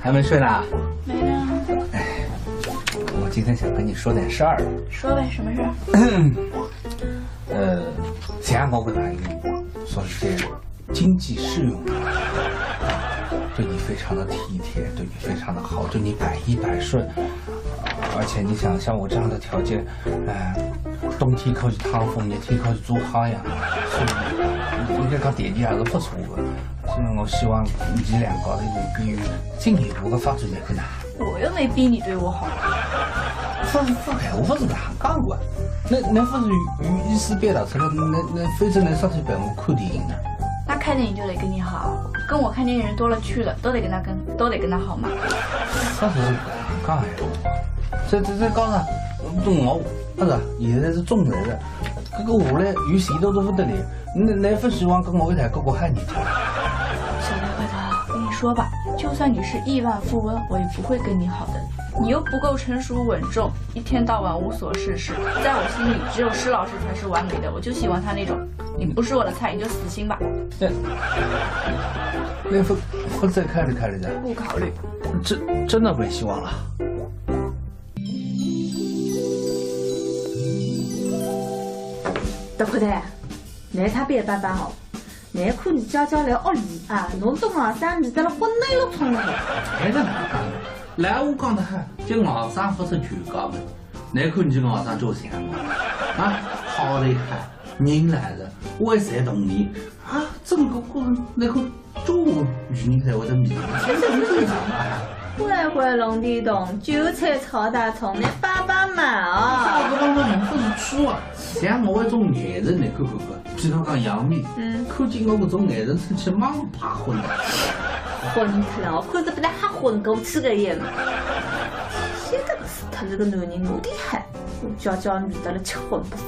还没睡呢？没呢。哎，我今天想跟你说点事儿。说呗，什么事儿？前两个我跟阿姨说是这经济适用的，对你非常的体贴，对你非常的好，对你百依百顺。而且你想像我这样的条件，冬天可以趟风，热天可以做好呀，所以应该讲条件还是不错的。所以我希望你两个人可以进一步的发展可能。我又没逼你对我好。我不是这样讲过，那不是语意思表达出来，那非洲能上去陪我看电影呢？那看电影就得跟你好，跟我看电影人多了去了，都得跟他好嘛。啥是讲哎？这讲啥？我不是现在是中年了，这个我呢有钱都不得了，你不希望跟我一台哥哥喊你去？小白回头跟你说吧，就算你是亿万富翁，我也不会跟你好的。你又不够成熟稳重，一天到晚无所事事，在我心里只有施老师才是完美的，我就喜欢他那种。你不是我的菜，你就死心吧。那不再考虑的？不考虑。真的没希望了。大块蛋，你他别办办哦。你可你家来屋里啊，侬到外甥面搭了昏内了冲了。还是哪讲的？来我讲的很，这外甥不是全家门，你看你这外甥做啥嘛？啊，好的很，人来了，为谁动你啊？整个过程那个做女人才会得迷，这正常啊。乖乖龙地洞，韭菜炒大葱，你帮帮忙啊！啥子帮帮忙不是错啊？像我这种艺人，你看，比如讲杨幂，看见我这种艺人出去马上怕混的。混去了，我看着不但还混过去个样嘛。现在不是他这个男人我厉害，我叫女的了吃混不走。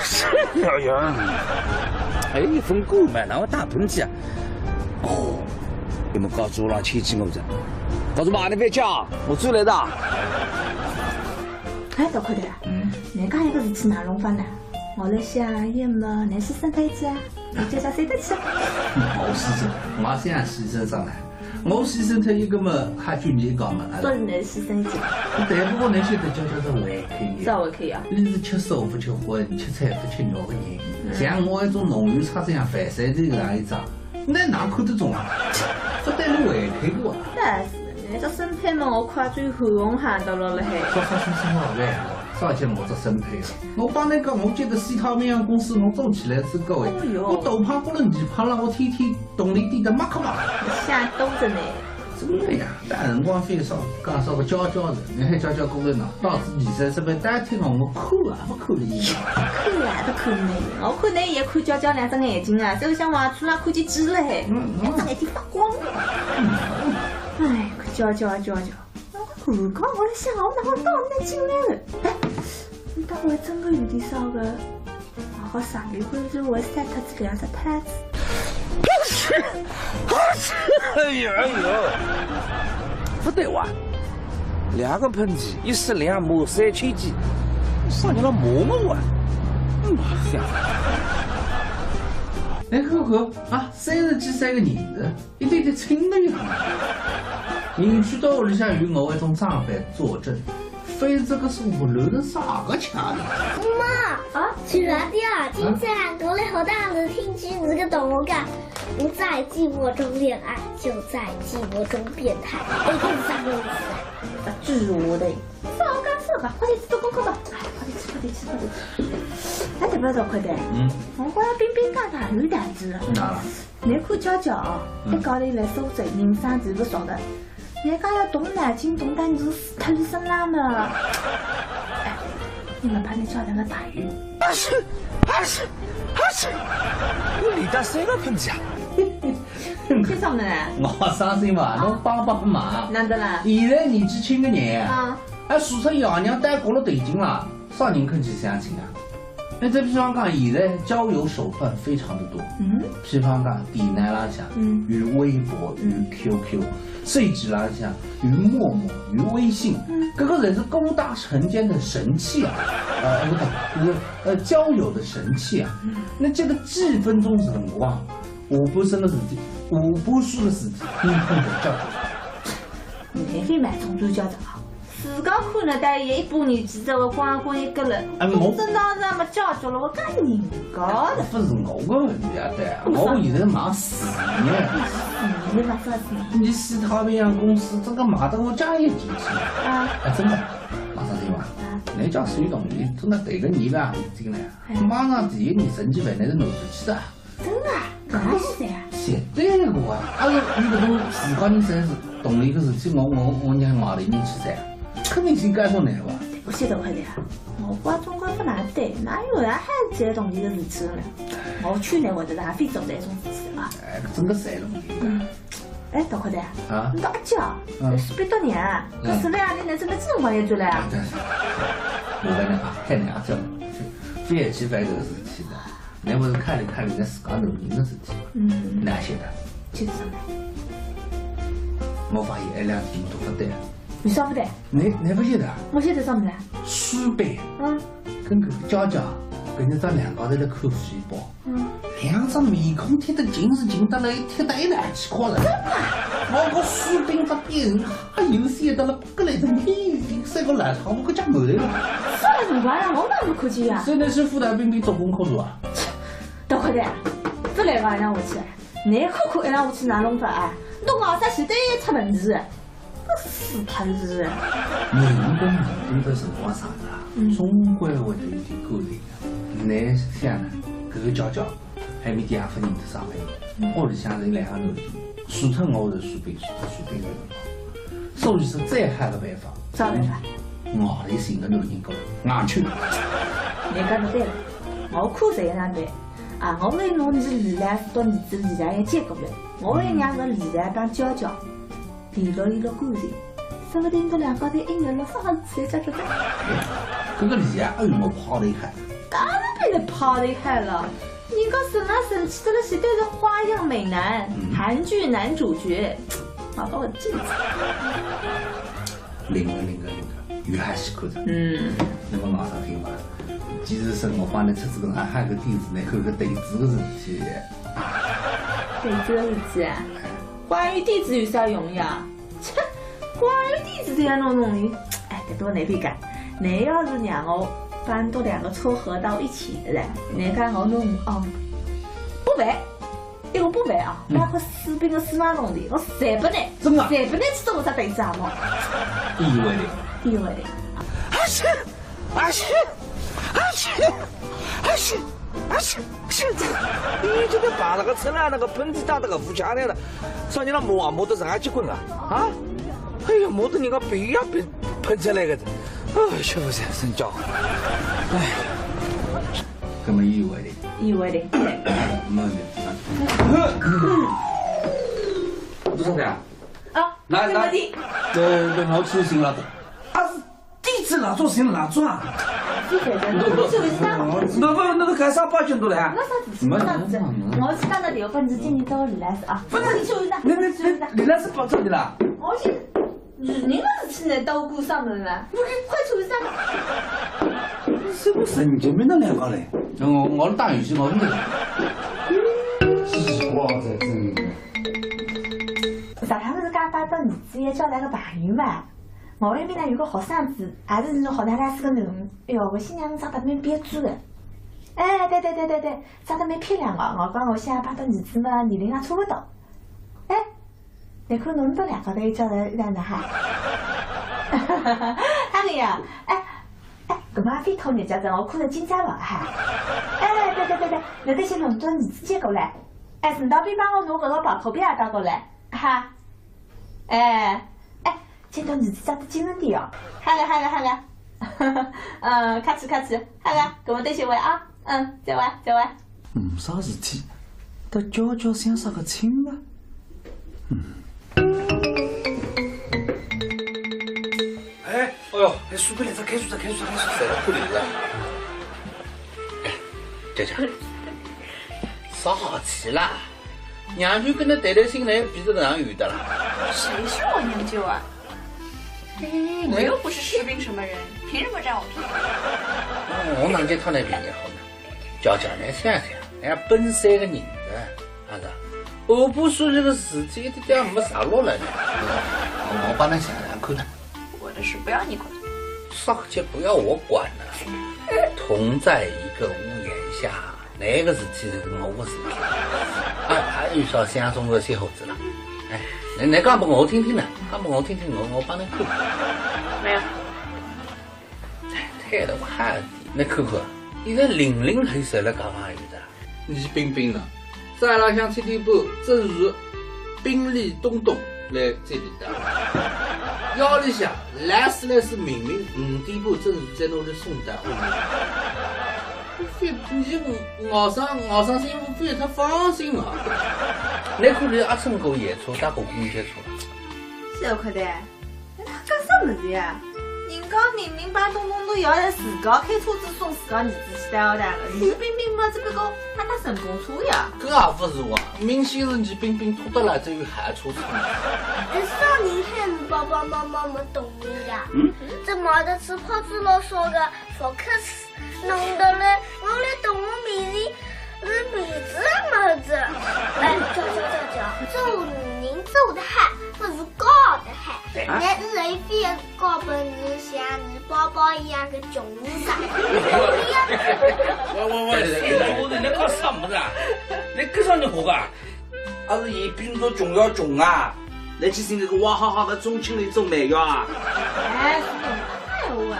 是呀，还有一份狗嘛，那我打喷嚏啊！哦，你们搞走廊切记我着，搞什么？你别讲，我追来的。哎，大块蛋，你讲一个事体哪弄法呢？我来想，要么你牺牲他一次啊，你叫他谁得去？我牺牲，我想牺牲上来，我牺牲他一个嘛，还就你一个嘛。说是你牺牲一次。对，不过你现在叫是胃口的。啥胃口呀？你是吃素不吃荤，吃菜不吃肉的人。像我这种农渔差这样饭山这个样一张，那哪看得中啊？不带你胃口过。那是，你这生配嘛，我看最后红喊到了了嘿。说啥生活呗？啥叫我这生配了？我帮你讲，我觉得西塔绵阳公司侬做起来是够的。我都胖不能你胖了，我天天动力低的马克马。想多着呢。真的呀，但辰光非少讲啥个教人，你还教工人呢？到20、30岁单听我看啊，不看的意思。看啊，不看呢。我看你也看教两只眼睛啊，就像娃子那看见鸡了嘿，两只眼睛发光。哎，教。我刚我来想，我哪会到那进来了？哎，你当我真的有点少个，好傻逼，或者是我晒他这两只太子。哎呦，不对哇！2个喷嚏，一时两抹3千几，啥叫他摸我啊？妈呀！哎，可啊，30几岁个人了，一点点轻了呀。邻居到屋里向有我这种长辈坐镇，非这个是我留的啥个钱呢？妈啊，去哪里啊？听起来多了好大的听句这个懂我感。不在寂寞中恋爱，就在寂寞中变态。哎，这是啥个意思啊？巨乳的。少干事吧，快点去做功课吧。哎，快点去。哎，对不对，快点。我觉着冰冰干啥有点子。哪了？你看娇娇，一高头来收罪，人生地不熟的。人家要动脑筋，动胆子，死他一身烂的。哎，你们怕你抓那个大鱼？我离得3个喷嚏啊！去什么呢？我伤心嘛，侬帮忙。难得啦。现在年纪轻个人，啊，说出爷娘带过了对劲了，啥人肯去相亲啊？那再比方讲，现在交友手段非常的多，比方讲电脑浪向，有微博，有 QQ， 甚至浪向有陌陌，有微信，这个人是勾搭成奸的神器啊！不对，交友的神器啊！那这个几分钟辰光，我本身的事体，我不是的事体，你不能叫。你非买中专家长啊？自家看了带伊一把年纪这个光棍一个人，我真当然没教教了，我讲人家的。不是我的问题啊，对，我现在忙事业。你嘛啥事？你西太平洋公司这个忙得我家也进去啊！真的，马上听完。那家水动力真的对着你吧，进来，马上第一年升级为那个楼主去的。真的？干啥呀？绝对的啊！你这种自家你真是动力个事体，我娘骂的你去噻，肯定是干出来吧？我晓得快点，我挂中国不哪对，哪有人还这动力个事体呢？我去年我觉得还非做这种事体啊！哎，整个谁了？哎，大快点啊！你到阿姐，是别多年，可是那样你能真的这么也做了？我跟你讲，太难讲，不要去办这个事体的，那不是看人家自家努力的事体，难些的。就是什么？我发现2天都不对。为啥不对？你不晓得？我晓得啥么子？书本，跟这个家家跟那张两高头的口水包，两张面孔贴得近是近得来，贴得一来气夸了。我书本这边还有写得了，不过来这你三个烂桃，我个家没得了。啥人管呀？我哪不客气呀？现在是副大兵做功课做啊。大快点，这来个一让我去，你口口一让我去哪弄法啊？弄好啥写得出问题。死盘子！人跟人的辰光长了，总归会有点沟通的。你想呢？这个家教还没第2份人头上班，屋里向人2个奴隶，除脱我的水平，所以是最好的办法。啥办法？我的新的奴隶工，硬去。你讲的对了，我看这样对。啊，我为侬是离来到儿子离来也接过来，我会让个离来当教教。联络一个感情，说不定这两高头一年了，啥事体才觉得。这个李啊，我跑得开。当然是跑得开了。你个神啊神气的了，是对着花样美男，韩剧男主角，把我记住。另个，有还是可的。那么马上听吧。其实生活帮你出这个还有个点子呢，有个对子的事体。对子的事体啊？关于地址有啥用呀？切，关于地址这样弄的，哎，得多难别干。你要是让我搬到2个撮合到一起的嘞，你看我弄不办，一个不办啊，包括士兵的司马弄的，我谁不能，真的，谁不能去做啥对子啊嘛？意外的。阿信，你这个把那个车啊，那个喷子打那个无价的了，说你那没得上去滚啊？啊？哎呀，没得人家必要被喷出来个的，哎，确实真叫。哎，这么意外的。没的。多少钱啊？来，我出行了。地址哪做行哪做啊？那个干啥8斤多嘞？那啥子？我去打个电话，你今年到我李来市啊。不是你去哪？李来市报这里了。我去，人那是去那刀鼓上门了，你快出去上。什么神经病的2个嘞？我打游戏，我不能。哇塞，真的。上趟不是刚发到儿子也交来个朋友嘛？我那边呢有个好生子，也是那种好大拉斯个囡，哎哟，我新娘长得蛮别致的。哎，对，长得蛮漂亮的。我讲我想拍到儿子嘛，年龄也差不多。哎，你看侬到2个头交来一两男孩。他个呀，哎，搿么非讨人家的，我看着金家老汉。哎，对，那得先弄到儿子接过来。哎，顺道便帮我弄搿个跑口边也带过来，哈。哎。见到儿子长得精神点哦，好了，客气，好了，跟我对些位啊，再玩。啥事体？他娇想啥个亲啊？哎呦，书本来开书，谁来不理了？哎，姐，啥气啦？娘舅跟他谈谈心来，比这个人有的了。谁是我娘舅啊？我又不是士兵什么人，凭什么占我便宜？我哪见他那便宜好呢？娇呢，想，人家本身个人的，啥子？我不说这个事情一点点没啥落来的。我帮他想想看。我的事不要你管。上节不要我管了，同在一个屋檐下，那个事体是我的事体。还有小想中的些猴子了。哎，你讲给我听听呢，讲给我听听，我帮你看。没有。太了我还你看看，现在00后谁来搞朋友的？你冰冰了，在拉向7点半，正如宾利东东来这里的。腰里向来是明明5点半正如在那里送的。你熬上幸福费，他放心啊！你看你阿春哥演出，搭个公交车。小快蛋，他干啥么子呀？人家明明把东东都要来自家开车子送自家儿子去带的，你冰冰嘛这个那他顺风车呀？搿也不是哇，明显是你冰冰拖得来这有海车子。少年汉爸爸妈妈没同意呀。这买的吃泡子老少的不可吃，弄得嘞我来动物面前连鼻子也没子。哎，叫，做女人做的好，不是教的好。那是非高本事像你宝宝一样的穷人啥？我你搞啥么子啊？你跟上你活噶？还是以兵多穷要穷啊？来去听这个娃哈哈的中青的中美药啊？哎，是的，太我啊！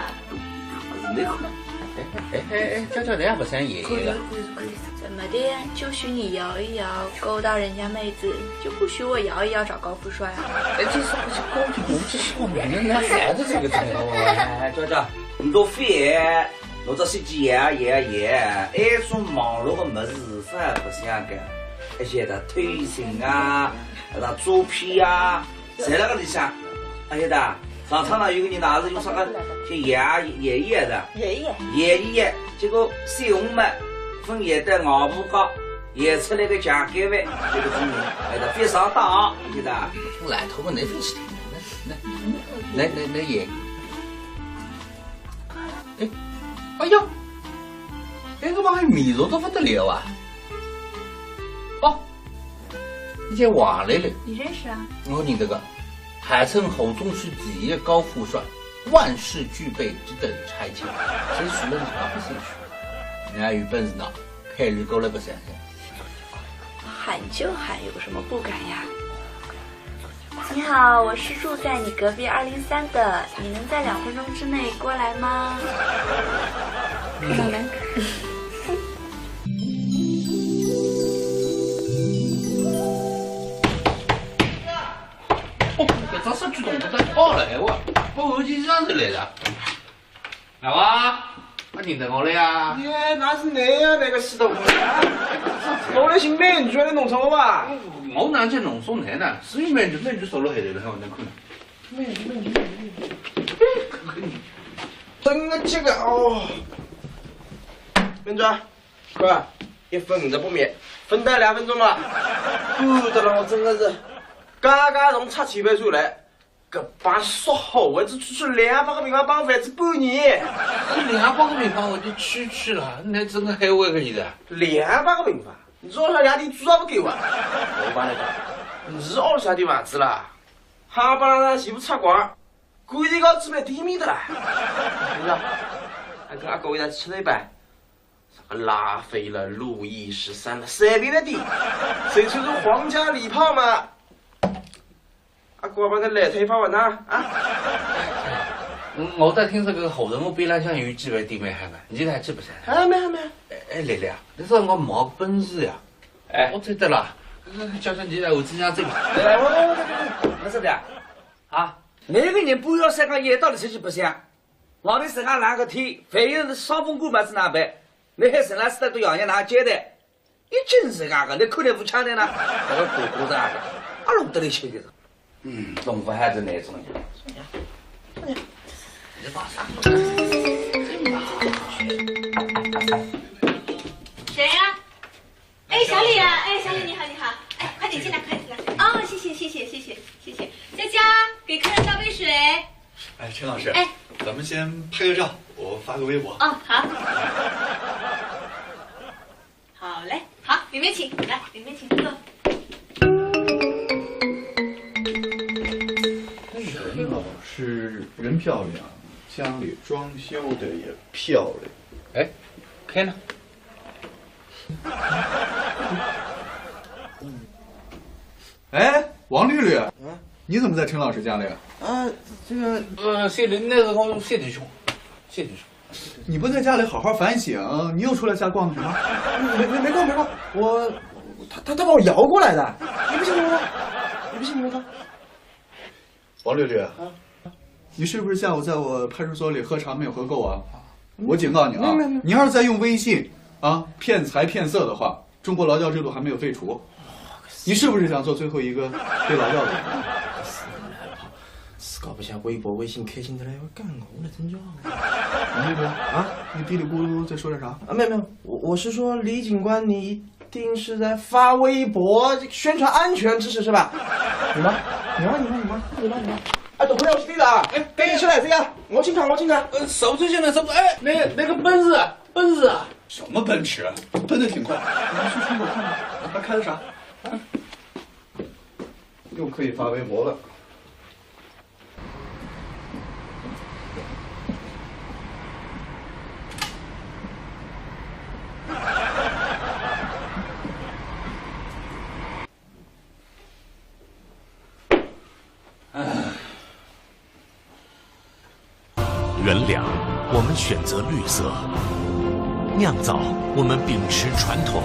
你看，娇，你也不想爷爷的。怎么的？就许你摇一摇，勾到人家妹子，就不许我摇一摇找高富帅啊？哎，这是不是高级国际少年呢？孩子这个东西。哎，娇，你多废，我这些爷，哎，种忙碌的么事啥也不想干，而且他推行啊，他做屁啊，在那个里向，而且的上趟呢有个人哪是用啥个就爷的，爷，结果小红们分爷的熬不高，爷出来个强奸犯，这个种人，哎，他非常当，对的。来头发没分起来也。哎呀，这个帮米肉都不得了啊！哦，你叫王来了，你认识啊？我认得个，海城侯中区第一高富帅，万事俱备，只等差遣。谁输了你还不兴趣？你还有本事呢，开日过来不想想。喊就喊，有什么不敢呀？你好，我是住在你隔壁203的，你能在2分钟之内过来吗？来。这张手举动不太好了，哎我后期上是来的。老王，我认得我了呀？耶，那是你呀，那个死头！我的姓美，你觉得弄错了吧？我哪去弄错你呢？所以美女说了还得了，我能看。真的这个哦，民主，快，1分50不灭，分到2分钟了。不得了，我真的是，刚刚从插7倍出来，这帮说好，我这出去200个平方绑房子半年。200个平方我就去了，那真的还我一个人的。200个平方，你知道他俩地住也不够啊？我帮你讲，你二下的房子啦，哈巴拉那全部插光，规定高几百地米的啦。你看，还跟阿哥一起吃了一半。拉菲了，路易13了，随便的地，谁吹出皇家礼炮嘛？阿哥把那来推发完呐啊！我在听说这个后头我边浪向有几位弟妹喊的，你还记不记得？还没。哎，来来啊，你说我没本事呀？哎，我猜得了，叫你来我这样走。来，没事的啊，那个人不要三个夜到底出去不香，老的身上拿个天，反正是伤风感冒是哪办？你还身上死的都养人拿接的，一精神啊个，你看来不强的呢？那个哥哥子啊个，弄得来吃的。农夫还是那种的。你把啥？谁呀？哎，小李啊！哎，小李你好。哎，快点进来。哦，谢谢。佳佳，给客人倒杯水。哎，陈老师，咱们先拍个照，我发个微博。哦，好。好嘞，好，里面请，来，里面请坐。老师人漂亮，家里装修的也漂亮。哎，开呢？哎，王律律，你怎么在陈老师家里？这个谢林那个我谢弟兄，谢弟兄。你不在家里好好反省，你又出来瞎逛什么？没逛，他把我摇过来的，你不信你问他，你不信你问他。王律律，你是不是下午在我派出所里喝茶没有喝够啊？我警告你啊，你要是再用微信骗财骗色的话，中国劳教制度还没有废除。你是不是想做最后一个被劳教的人？自个不像微博、微信开心的来，我干我了，真叫。王律律你嘀里咕噜在说点啥？没有，我是说李警官，你一定是在发微博宣传安全知识是吧？你吗？哎，都回来我是对的啊！哎，赶紧起来这个，我进场。手最近的什么？哎，那个奔驰啊！什么奔驰？奔得挺快。你去窗口看看，他开的啥？又可以发微博了。原谅，我们选择绿色；酿造，我们秉持传统；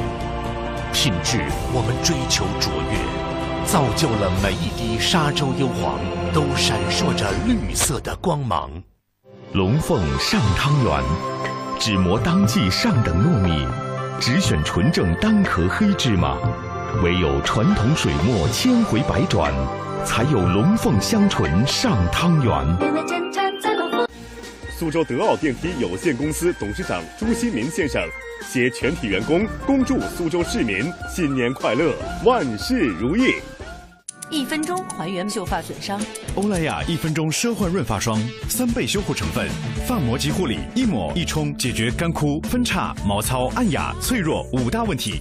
品质，我们追求卓越，造就了每一滴沙洲幽黄都闪烁着绿色的光芒。龙凤上汤圆，只磨当季上等糯米，只选纯正单壳黑芝麻，唯有传统水磨千回百转，才有龙凤香醇上汤圆。苏州德奥电梯有限公司董事长朱新民先生携全体员工恭祝苏州市民新年快乐，万事如意。1分钟还原秀发损伤。欧莱雅1分钟奢焕润发霜，3倍修护成分，发膜及护理，一抹一冲，解决干枯、分叉、毛糙、暗哑、脆弱5大问题。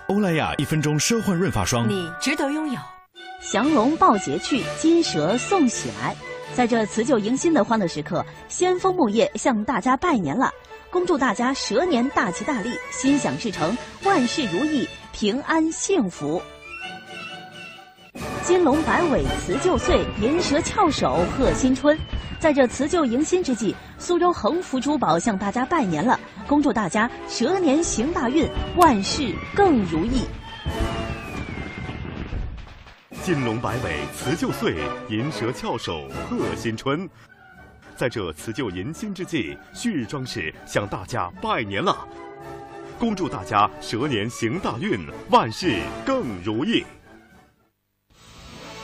欧莱雅1分钟奢焕润发霜，你值得拥有。降龙抱节去，金蛇送喜来。在这辞旧迎新的欢乐时刻，先锋木业向大家拜年了，恭祝大家蛇年大吉大利，心想事成，万事如意，平安幸福。金龙摆尾辞旧岁，银蛇翘首贺新春。在这辞旧迎新之际，苏州恒福珠宝向大家拜年了，恭祝大家蛇年行大运，万事更如意。金龙摆尾辞旧岁，银蛇翘首贺新春。在这辞旧迎新之际，旭日装饰向大家拜年了，恭祝大家蛇年行大运，万事更如意。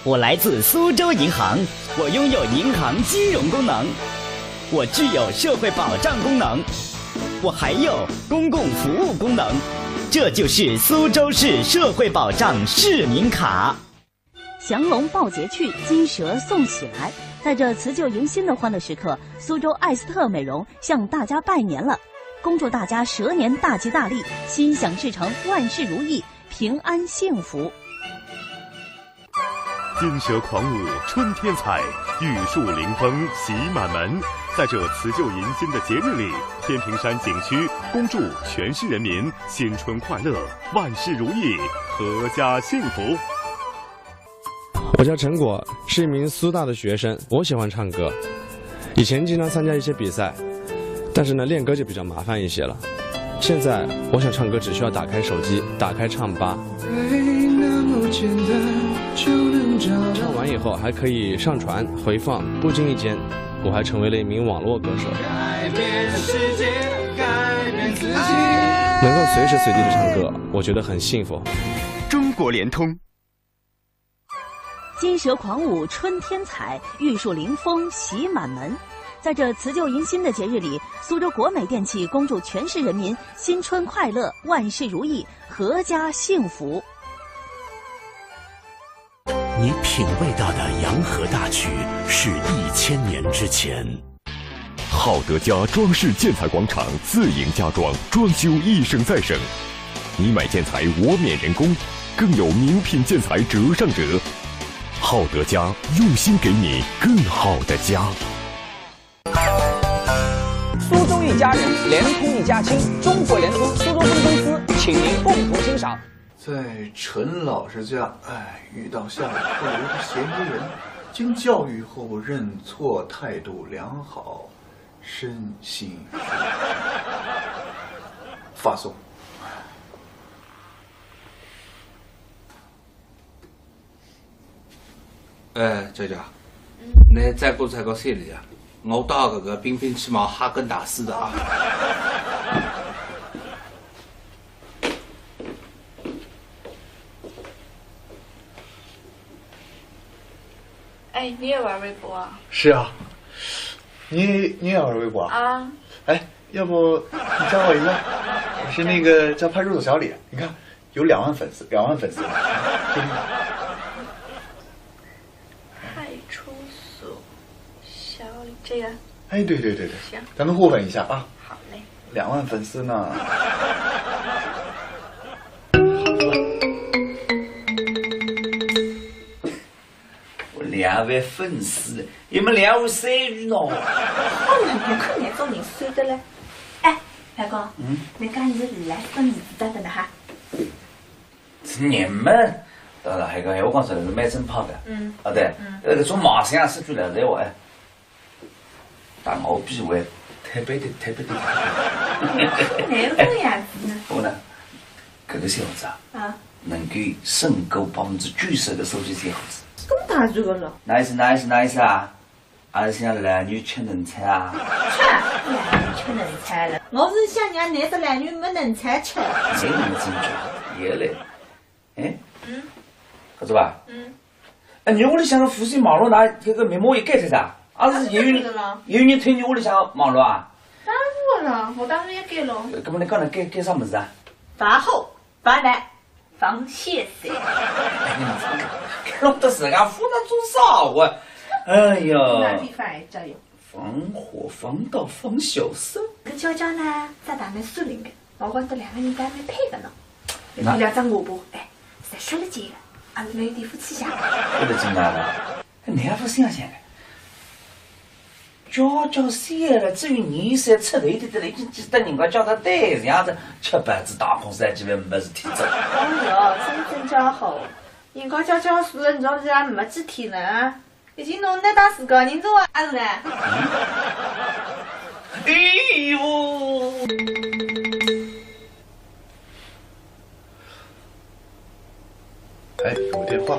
我来自苏州银行，我拥有银行金融功能，我具有社会保障功能，我还有公共服务功能，这就是苏州市社会保障市民卡。降龙抱节去，金蛇送喜来。在这辞旧迎新的欢乐时刻，苏州艾斯特美容向大家拜年了，恭祝大家蛇年大吉大利，心想事成，万事如意，平安幸福。金蛇狂舞春天彩，玉树临风喜满门。在这辞旧迎新的节日里，天平山景区恭祝全市人民新春快乐，万事如意，阖家幸福。我叫陈果，是一名苏大的学生。我喜欢唱歌，以前经常参加一些比赛，但是呢，练歌就比较麻烦一些了。现在我想唱歌，只需要打开手机，打开唱吧，唱完以后还可以上传回放，不经意间，我还成为了一名网络歌手。能够随时随地的唱歌，我觉得很幸福。中国联通。金蛇狂舞春天彩，玉树临风喜满门。在这辞旧迎新的节日里，苏州国美电器恭祝全市人民新春快乐，万事如意，阖家幸福。你品味到的洋河大曲是1000年之前。好德家装饰建材广场自营家装，装修一省再省。你买建材我免人工，更有名品建材折上折。好德家用心给你更好的家。苏州一家人，联通一家亲，中国联通苏州分公司，请您共同欣赏。在陈老师家，遇到下里偷油的嫌疑人，经教育后认错，态度良好，身心发送。娇娇，你再过这个山里啊，我到这个冰冰去买哈根达斯的啊。哎，你也玩微博啊？是啊，你也玩微博啊？啊。哎，要不你加我一个？我是那个叫派出所小李，你看有2万粉丝，2万粉丝。派出所小李，这个。哎，对，行，咱们互粉一下啊。好嘞。 2万粉丝呢。我2万粉丝，你们2万3余呢？好难看，可难找人算的嘞。哎，老公，你讲你是未来分儿子等等的哈？是你们，当然还讲，我讲实在是蛮真怕的。啊对，那个从马上说句来实话，但我比为特别的。哪有这个样子呢？我呢，这个小伙子啊，能够申购90%的手机小伙子。咁当然个了。哪意思啊？还是想男女吃能菜啊？男女吃能菜了，我是想让男的男女没能菜吃。这么真假？也嘞。哎，搿子吧？哎，你屋里向个附近马路拿这个面膜一盖脱噻？啊是有人推你屋里向马路啊？当然了，我当然也盖了。搿么你刚才盖啥物事啊？防厚、防烂、防泄水。弄得自家湖南做啥我？哎呀！哪地方还加油？防火、防盗、防小三。搿娇娇呢，在大门树林的，我觉得2个人还蛮配的呢。2张画布，哎，侪说了几个，阿拉有点夫妻相。我的真的，你还不想想的？娇娇写了，至于你才出头一点的，已经记得人家叫他对这样子吃板子打空山，基本没事体做。哎哟，真叫好，人家娇娇说了，你知道没几天了，已经弄得当自家人做啊是嘞。哎呦！哎，有电话。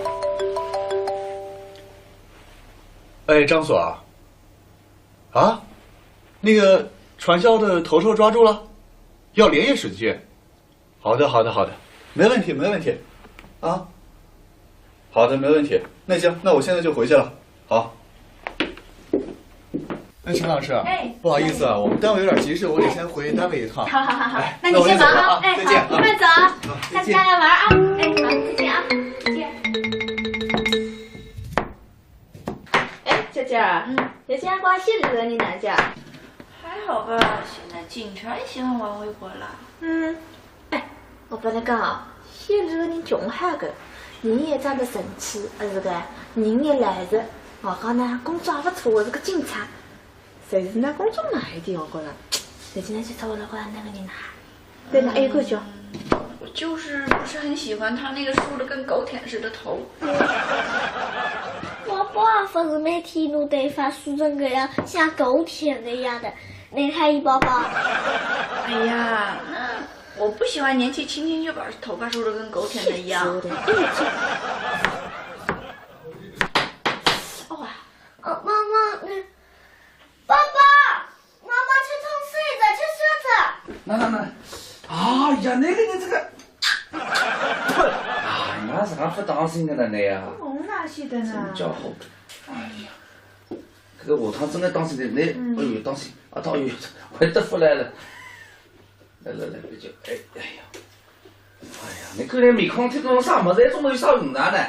哎，张所啊，那个传销的头头抓住了，要连夜审讯。好的，没问题，啊，好的，没问题。那行，那我现在就回去了。好。哎，陈老师，不好意思啊，我们单位有点急事，我得先回单位一趟。好，哎，那你先忙啊，再见，慢走，下次再来玩啊。哎，好，再见啊，再见。哎，姐姐，有这样关系惹你哪家？还好吧，现在警察也喜欢玩微博啦。哎，我帮你讲啊，现在人穷哈个，人也长得神气，是个人也来实。我讲呢，工作也不错，是个警察。但是呢，工作慢一点，我觉着。但是呢，去找我老公那个人呐，对呢，还有个叫。我就是不是很喜欢他那个梳的跟狗舔似的头。我爸不是每天都得发梳成个样，像狗舔的一样的。你看一宝宝。哎呀，那我不喜欢年纪轻轻就把头发梳的跟狗舔的一样。妈妈，爸爸，妈妈去冲水的，去洗子。那，哎呀，那个你这个，哎呀，是俺不当心的了你呀。我哪晓得呢？真叫好。哎呀，这个下趟真的当心的，你哎呦当心，啊，哎呦，快得回来了。来，别叫，哎呀，你看那面孔贴到啥么子，总有啥用场呢？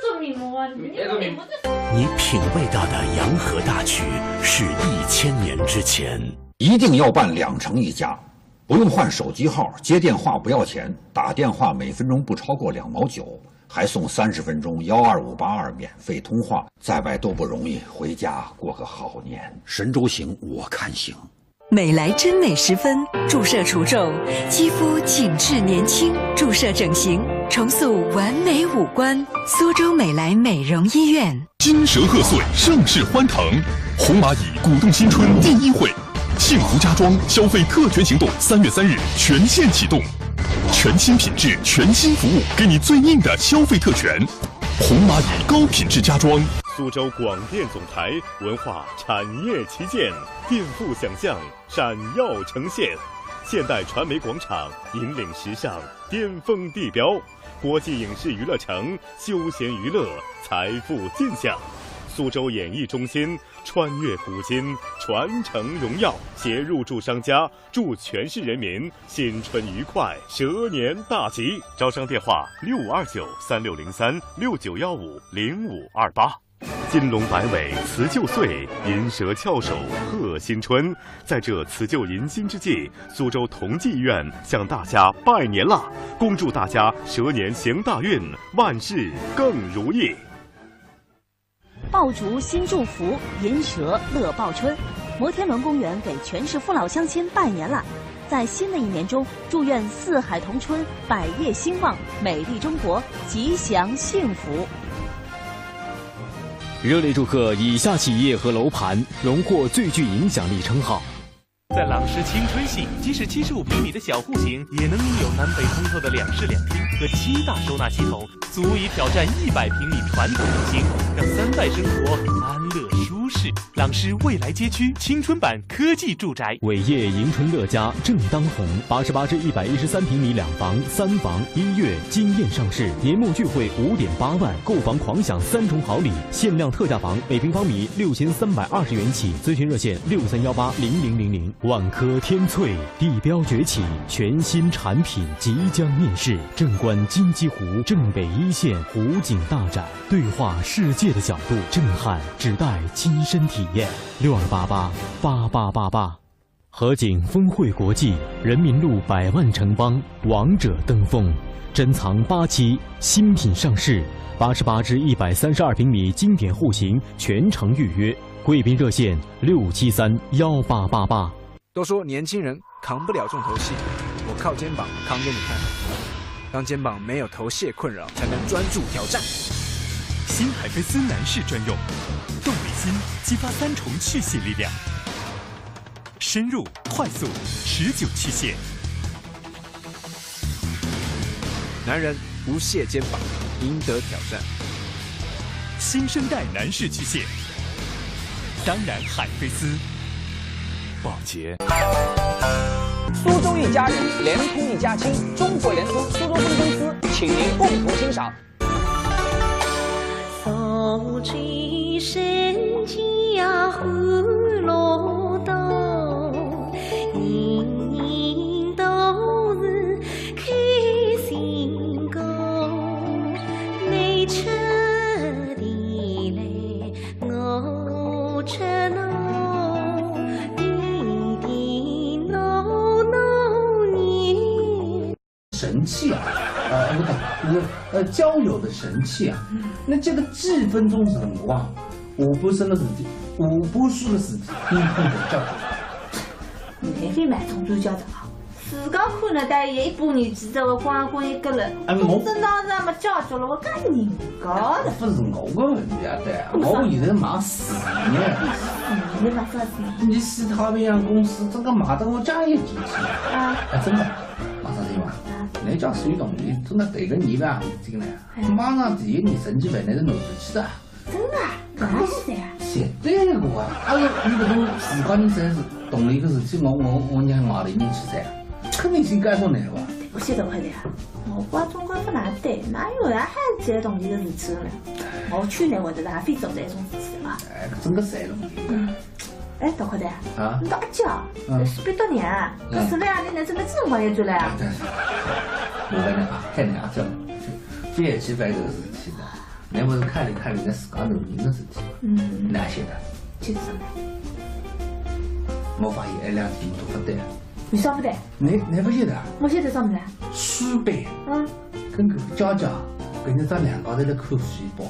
这种面膜啊，你品味到的洋河大曲是1000年之前。一定要办2城1家，不用换手机号，接电话不要钱，打电话每分钟不超过2毛9，还送30分钟12582免费通话，在外都不容易，回家过个好年。神州行，我看行。美莱真美十分，注射除皱，肌肤紧致年轻；注射整形，重塑完美五官。苏州美莱美容医院。金蛇贺岁，盛世欢腾，红蚂蚁鼓动新春第1会，幸福家装消费特权行动3月3日全线启动，全新品质，全新服务，给你最硬的消费特权。红蚂蚁高品质家装。苏州广电总台文化产业旗舰，颠覆想象，闪耀呈现。现代传媒广场引领时尚，巅峰地标，国际影视娱乐城，休闲娱乐，财富尽享。苏州演艺中心穿越古今，传承荣耀，携入驻商家，祝全市人民新春愉快，蛇年大吉。招商电话6529360369150528。金龙摆尾，辞旧岁，银蛇翘首，贺新春。在这辞旧迎新之际，苏州同济医院向大家拜年了，恭祝大家蛇年行大运，万事更如意。爆竹新祝福，银蛇乐报春。摩天轮公园给全市父老乡亲拜年了，在新的一年中，祝愿四海同春，百业兴旺，美丽中国吉祥幸福。热烈祝贺以下企业和楼盘荣获最具影响力称号。在朗诗青春系，即使75平米的小户型，也能拥有南北通透的2室2厅和7大收纳系统，足以挑战100平米传统户型，让3代生活安乐舒适。朗诗未来街区青春版科技住宅，伟业迎春乐家正当红，88至113平米2房3房，1月惊艳上市，年末聚会5.8万，购房狂享3重好礼，限量特价房每平方米6320元起，咨询热线63180000。万科天翠地标崛起，全新产品即将面世。镇关金鸡湖镇北1线湖景大展，对话世界的角度，震撼只待亲身体验。62888888。河景峰汇国际人民路100万城邦王者登峰，珍藏8期，新品上市，88至132平米经典户型全程预约，贵宾热线6731888。都说年轻人扛不了重头戏，我靠肩膀扛给你看。让肩膀没有头屑困扰，才能专注挑战。新海飞丝男士专用，动力新，激发3重去屑力量，深入、快速、持久去屑。男人不屑肩膀，赢得挑战。新生代男士去屑，当然海飞丝。保洁。苏州一家人，联通一家亲，中国联通苏州分公司，请您共同欣赏。苏州人家欢乐多，人人都是开心过。你吃的来，我吃侬。神器啊，不对，就是交友的神器啊。那这个几分钟辰光，5步深的事体，5步数的事体，你看得交流。免费买中专家长啊，自家看了带一把年纪的光一个人，我真当时没交流了，我讲人家的。不是我的问题啊，对，我现在忙事业。你忙啥事？你西太平洋公司这个忙得我家也进去啊！真的，马上就完。那家水动力真的对个你吧，进来，马上第1年升级费那是弄不起的。真的？干啥事啊？绝对的个啊！你这种自家人生是动力个事体，我娘骂了你去噻，肯定先改说那个吧。我晓得快点，我把中国不哪对，哪有人还这动力个事体呢？我去年会得还非做这种事体啊！哎，整个谁动力？哎，大快点啊！你大家，是别多年，可是两年怎么这么快就做了呀？我跟你啊，太难了，别去办这个事体的，那不是看你那自家农民的事体，哪些的？就是什么？我发现2天都不得。为啥不得？你不晓得啊？我晓得什么呢？书本，跟个家家跟你张两高头的口水包，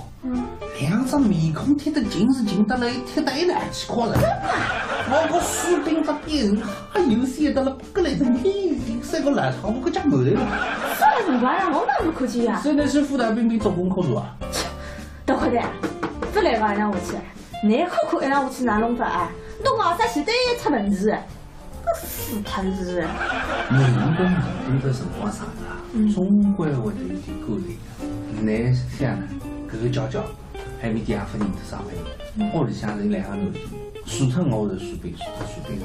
两张面孔贴得近是近得来，贴得一来气垮了。我个水兵这边还有些到了不来的你三个烂汤，我可讲没得了。啥辰光啊？我哪能看见呀？现在是副大兵做功课做啊。大快点，不来个一样下去，你看看一样下去哪弄法啊？侬讲啥现在出问题？死他是！人跟人的辰光长啊，总归会得有点沟通的。你想呢？搿个娇娇还没第二份人的上班，屋里向是两个囡儿，除脱我是水兵，水兵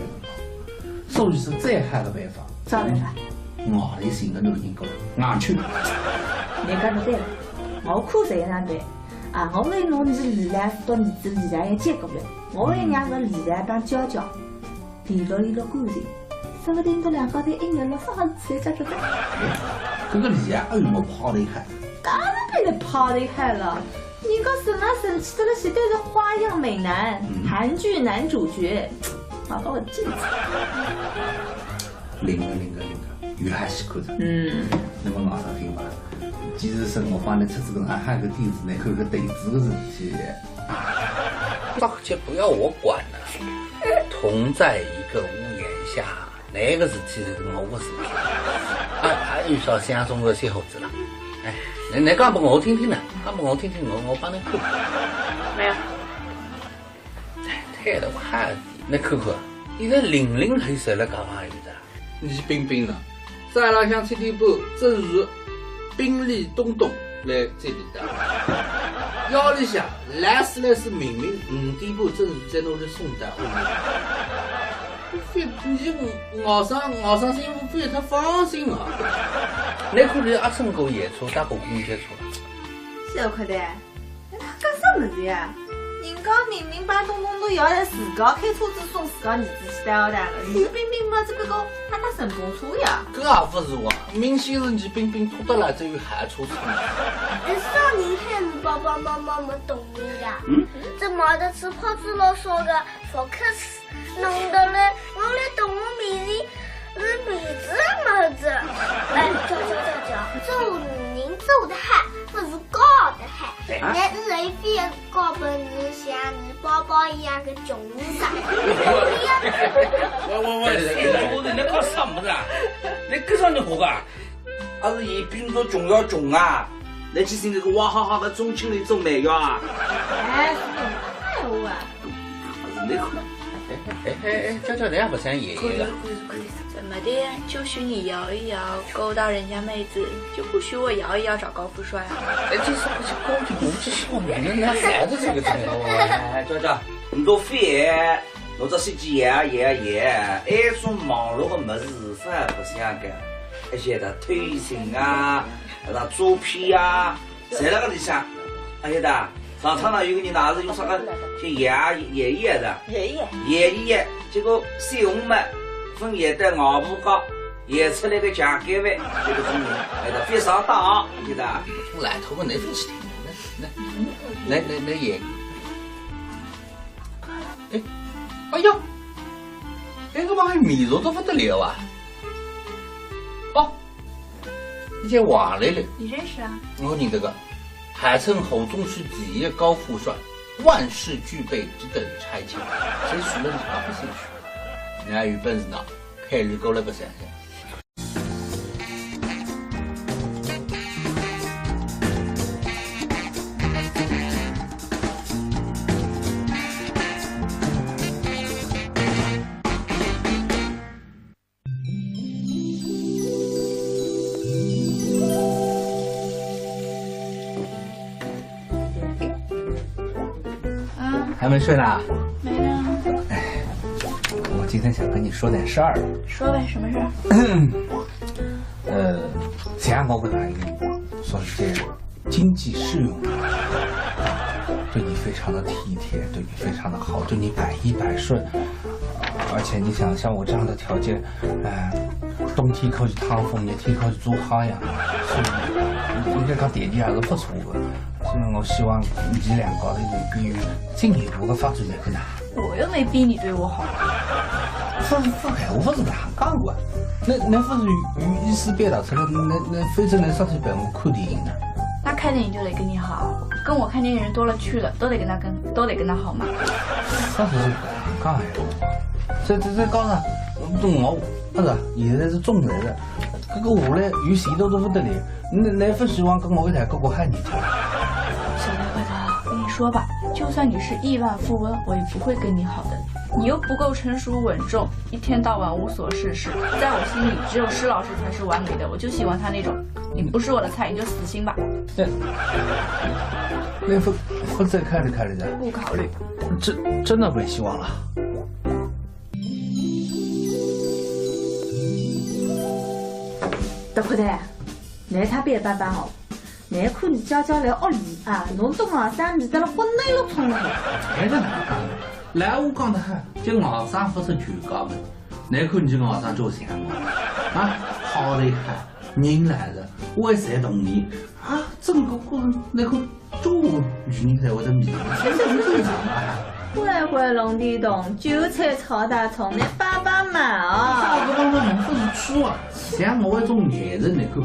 所以是最好的办法。啥办法？外头寻个男人过来，硬去。你讲得对了，我看这样对。啊，我为侬是李兰到儿子李兰一接过来，我会让个李兰帮娇娇联络联络感情，说不定到两家头一年了啥子才晓得。这个李兰哎呦，我跑得开。当然被你跑得开了，你个什么神奇的了？现在是花样美男，韩剧男主角，好把我记住。灵个，有还是看着。那么马上听吧。其实生活方面出这种还有个点子，来看个对子的事体。大姐不要我管了，同在一个屋檐下，那个事体是我的事体。还有少想中国些猴子了。哎，你讲给我听听呢，讲给我听听，我帮你看。没有。太了快的，你看看，现在00后谁来干嘛有的？你冰冰了，在那向吃点半，正如兵力东东来这里的。腰里向来是明明5点半正如在那里送的。你熬上辛苦费，他放心啊。你看你阿成哥演出，搭过公交车了。小快点，他干啥么子呀？人家明明把东东都要来自家开车子送自家儿子去带的，你冰冰嘛这个个他搭顺风车呀？这也不是我，明显是你冰冰拖得来这有害车子。少年汉子爸爸妈妈没懂你呀？这买的吃泡子老说的说可是弄得来，我来动物面前是鼻子么子？哎，叫，做女人做的好，不是搞的好。那你非要搞本事像你宝宝一样的穷人啥？我你搞什么子啊？你跟上你活个？还是以兵做穷要穷啊？那其实那个娃哈哈的中青的种美药啊？哎，哎我啊！那个。娇娇，你也不像爷爷的。怎么的？就许你摇一摇，勾到人家妹子，就不许我摇一摇找高富帅啊？哎，这是不是高级国际少年呢？孩子这个真的。哎，娇娇，你多费，我这手机也，哎，种网络的么子啥也不想干，而且他推信啊，那照片啊，在那个里向，而且的。上场呢，有个人拿着用啥个就爷爷的，结果小红们分也在外部高也出来个奖给位，这个中人，哎的非常大，对的。从来头发没分起那也，哎呀，那个玩意米肉都不得了啊！哦，一件瓦来了，你认识啊？我认这个。海城侯中区第一高富帅，万事俱备，只等差遣。谁许了他不兴趣？你还有本事呢，开日够了不噻？还没睡呢？没呢。哎，我今天想跟你说点事儿。说呗，什么事儿？前我跟阿姨说是这经济适用，对你非常的体贴，对你非常的好，对你百依百顺。而且你想像我这样的条件，冬天可以趟风，热天可以做好呀，所以应该讲条件还是不错的。所以我希望你两个人有进一步的发展才可能。我又没逼你对我好。我不是这样讲过，那不是意思表达出来，那非洲人上去陪我看电影呢？那看电影就得跟你好，跟我看电影人多了去了，都得跟他好嘛。啥子讲闲话？这讲啥？我不是，现在是中年人，这个我嘞有前途都不得了，你不希望跟我一台过汉年去？小刘回头，跟你说吧，就算你是亿万富翁，我也不会跟你好的。你又不够成熟稳重，一天到晚无所事事，在我心里只有施老师才是完美的，我就喜欢他那种。你不是我的菜，你就死心吧。那不再考虑考虑的？不考虑。真的没希望了。大块头，你他别办办哦。难看你娇娇来屋里啊，侬到外甥面搭了昏内了冲了。还是哪讲的？来我讲的很，这外甥不是全家门，难看你这个外甥做啥嘛？啊，好的很，人来了，为谁同意啊？整个过程那个做女人才会得面，这是正常嘛？乖乖龙地洞，韭菜炒大葱，你帮帮忙啊！啥子帮忙忙不是错啊？像我这种艺人，你看，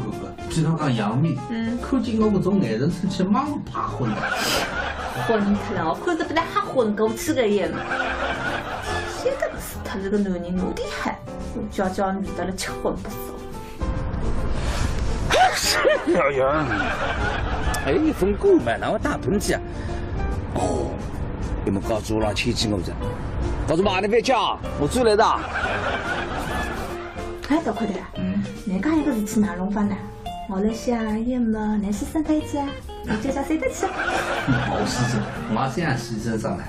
譬如讲杨幂，看见我这种艺人出去马上怕昏的。昏去了，我看着不但还昏过去个样嘛。现在是他这个男人有点狠，我娇娇女的了吃荤不熟。哎呀，哎，疯狗嘛，让我打喷嚏啊！哦。你们告诉我让切记我着，告诉妈你别讲，我最来的。哎，大块头，你讲一个事体哪弄法呢？我在想，要么你牺牲退去啊，你叫啥谁得去？我牺牲，我这样牺牲上来，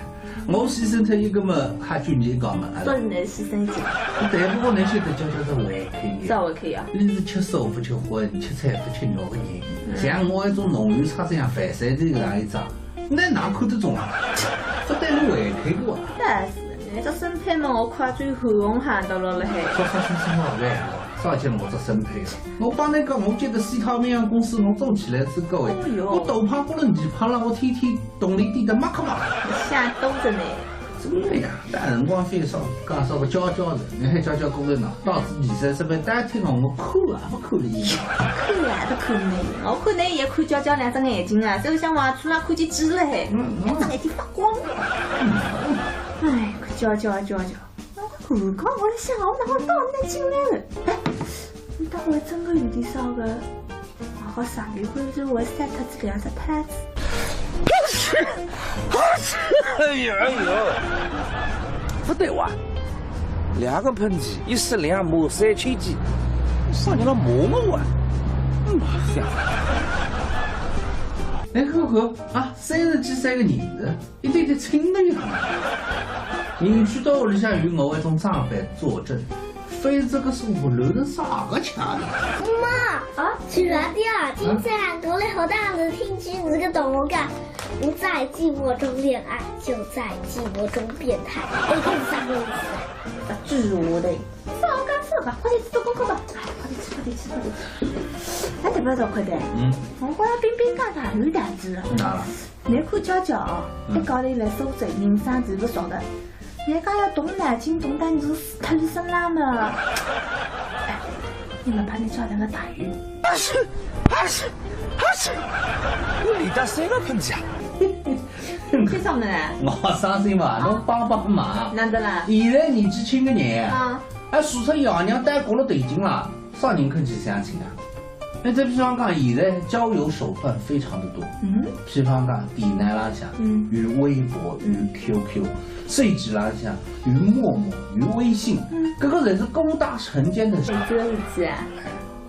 我牺牲退一个嘛，还就你讲嘛。都是你牺牲去。对，不过那些的叫做违规。啥违规啊？你是吃素不吃荤，吃菜不吃肉的人，像我这种农渔差这样反三这个样一张。那哪看得中啊？这对你违规过啊！但是，你这身配嘛，我快最红喊到了了嘿。说好呗，少见我这身配了。我帮你讲，我觉得西套面公司我做起来之高哎，我都胖不能你胖了，我天天动力低的马克嘛。瞎兜着呢。真的呀，但辰光费少，讲少个教的，你还教工人呢，导致20-30岁单听我看啊，不看的意思。看啊，都看你，我看你也看娇娇两只眼睛啊，就像往处上看见鸡了嘿，两只眼睛发光。哎，看娇娇，我刚我在想，我哪会到那进来了？哎，你大概真的有点少个，好上一回是我晒脱这2只拍子。哎呦，不对哇！2个喷嚏，1时2抹3千几，少年了磨我啊！妈呀！来看啊，30几岁个人子，一对对亲的呀！你去到屋里向与我一种长辈作证，非这个是我留的啥个钱的？妈啊，去哪里啊？今天我来和大子听句这个动物感。不在寂寞中恋爱，就在寂寞中变态。这是啥个意思？巨无的，少吧，快点做功课吧。哎，快点吃。哎，对不对，快点？我好像冰冰干的有点子。哪了？你看娇娇，一搞你来收罪，人生地不熟的。人家要动脑筋，动得你是死脱你身上的。哎，你们把你叫那个大鱼。我里头3个喷嚏啊！干啥么呢？我伤心嘛，侬帮忙。哪得啦？现在年纪轻的人啊，还说出爷娘带过了对劲了，啥人肯去相亲啊？那再比方讲，现在交友手段非常的多，比方讲电脑浪向，有微博，有 QQ， 甚至浪向有陌陌，有微信，这个才是勾搭成奸的事。这个日子啊，